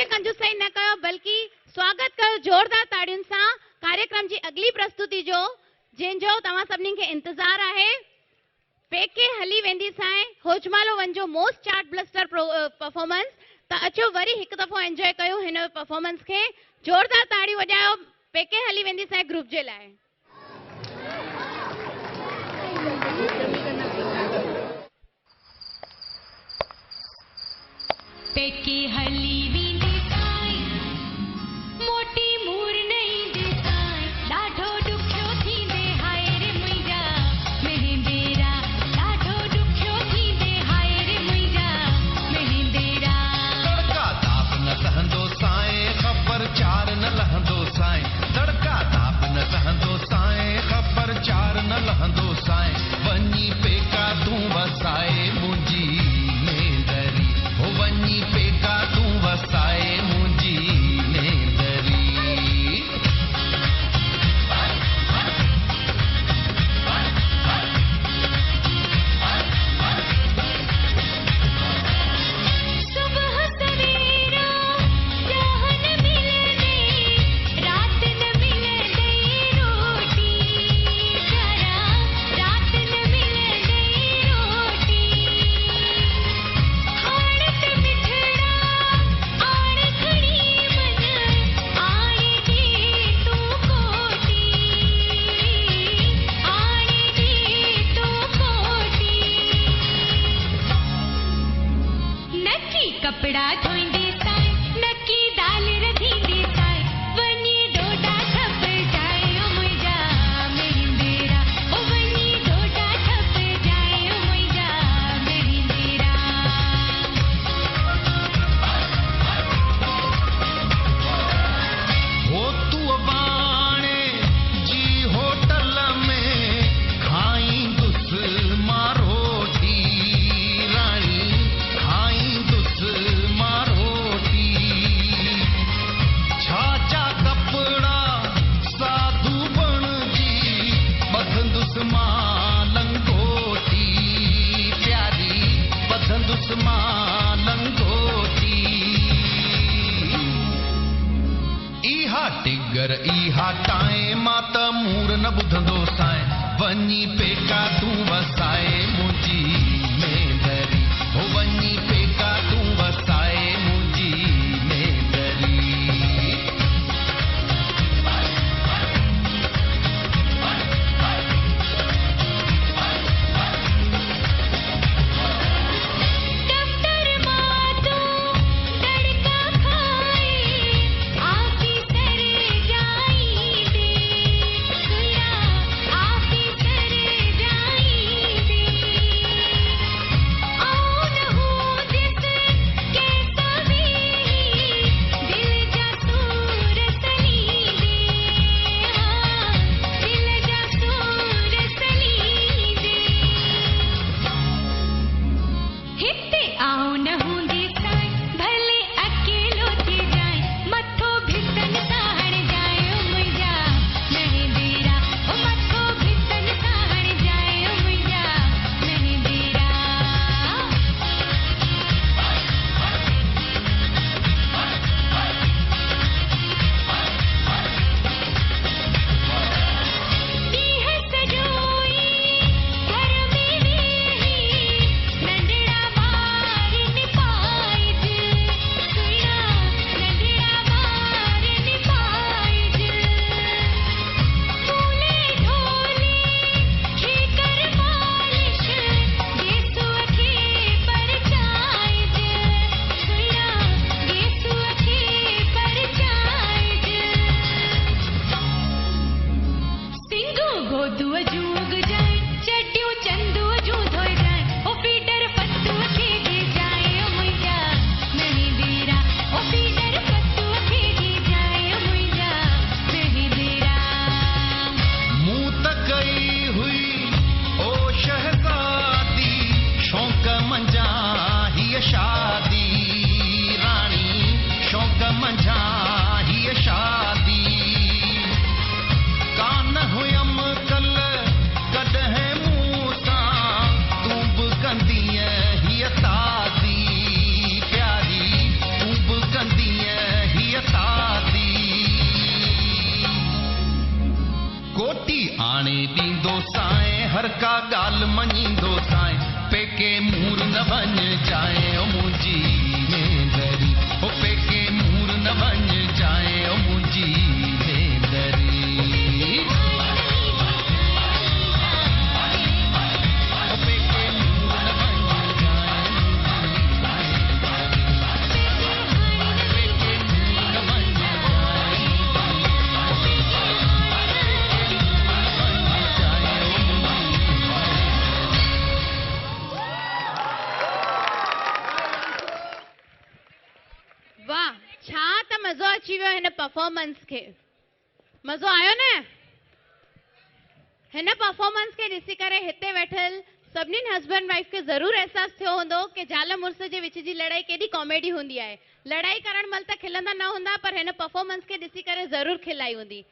के कंजूसाई न कयो बल्कि स्वागत कयो जोरदार ताड़ियुनि सां कार्यक्रम जी अगली प्रस्तुति जो जंहिंजो तव्हां सभिनी खे इंतजार आहे पेके हली वेंदी सां होजमालो वंजो मोस्ट चार्ट ब्लस्टर परफॉर्मेंस त अचो वरी हिकु दफ़ो एंजॉय कयो हिन परफॉर्मेंस खे जोरदार ताड़ी वॼायो पेके हली वेंदी सां ग्रुप जे लाइ। पेके हली वेंदी साई मोटी मूर नहीं दे साई ॾाढो ॾुखियो थींदे हाय रे मुंहिंजा मेहंदेरा ॾाढो ॾुखियो थींदे हाय रे मुंहिंजा मेहंदेरा तड़का ताप न सहंदो साए ख़बर चार न लहंदो साए तड़का ताप न सहंदो साए ख़बर चार न लहंदो साए वञी पेका तूं वसाए मुंहिंजी नेंदरी हो वञी पेका तूं वसाए मुंहिंजी नेंदरी। सुबह सवेरा जहन मिले रात न मिले रोटी जरा रात न मिले रोटी हाणत मिठड़ा आड़ खड़ी मन आड़े दे तू कोटी आड़े दे तू कोटी नकी कपड़ा धोईंदी साई नकी दाल रधींदी साई वञी डोडा ठप जाए ओ मुंहिंजा मेहंदेरा ओ वञी डोडा ठप जाए ओ मुंहिंजा मेहंदेरा हो तू बाणे जी होटल में खाईंदुस मां रोटी राणी खाईंदुस मां रोटी छाचा कपड़ा साधु बणजी ॿधंदुस मां लंगोटी प्यारी ॿधंदुस मां लंगोटी इहा टिगर इहा टाए मां त मूर न ॿुधंदो साए वञी पेका तूं वसाए मुंहिंजी नेंदरी हो वञी पेका तूं वसाए मुंहिंजी नेंदरी। दफ्तर मातो तड़का खाए ऑफिसर जाई दे सुया ऑफिसर जाई दे आउन हूं जिस के सभी दिल जा सूर सली दे दिल जा सूर सली दे हिते आओ न हूंदी साई भले अकेलो थी जाए मथो भितन साहण जाए ओ मुंहिंजा मेहंदेरा ओ मथो भितन साहण जाए ओ मुंहिंजा मेहंदेरा ॾींह सॼोई घर में वेही नंढड़ा ॿार निपाइज सुया नंढड़ा ॿार निपाइज फूले ढोले खे कर मालिश गेसुअ खे परचाइज सुया गेसुअ खे परचाइज सिंगू गोदुअ जूग जाए चटियूं चंदुअ जूं धोए जाए ओ फीडर पत्तुअ खे दे जाए ओ मुंहिंजा मेहंदेरा ओ फीडर पत्तुअ खे दे जाए ओ मुंहिंजा मेहंदेरा मूं त कई हुई ओ शहज़ादी शौक़ मंझा हीअ शादी राणी शौक़ मंझा हीअ शादी कान हुयम कल कॾहिं मूं सां तूं बि कंदीअ हीअ ताज़ी प्यारी तूं बि कंदीअ हर का गाल मञींदो साईं, पेके मूर न बन जाए ओ मुंहिंजी भेंदरी, ओ पेके मूर न बन जाए ओ मुंहिंजी भेंदरी। वाह, छा त मज़ो अची वियो हिन परफॉर्मेंस खे। मज़ो आयो न? हिन परफॉर्मेंस खे ॾिसी करे हिते वेठल सभिनीनि हस्बैंड वाइफ खे ज़रूर अहसास थियो हूंदो कि ज़ाल मुड़ुस जे विच जी लड़ाई केॾी कॉमेडी हूंदी आहे। लड़ाई करण महिल त खिलंदा न हूंदा, पर हिन परफॉर्मेंस खे ॾिसी करे ज़रूर खिल आई हूंदी।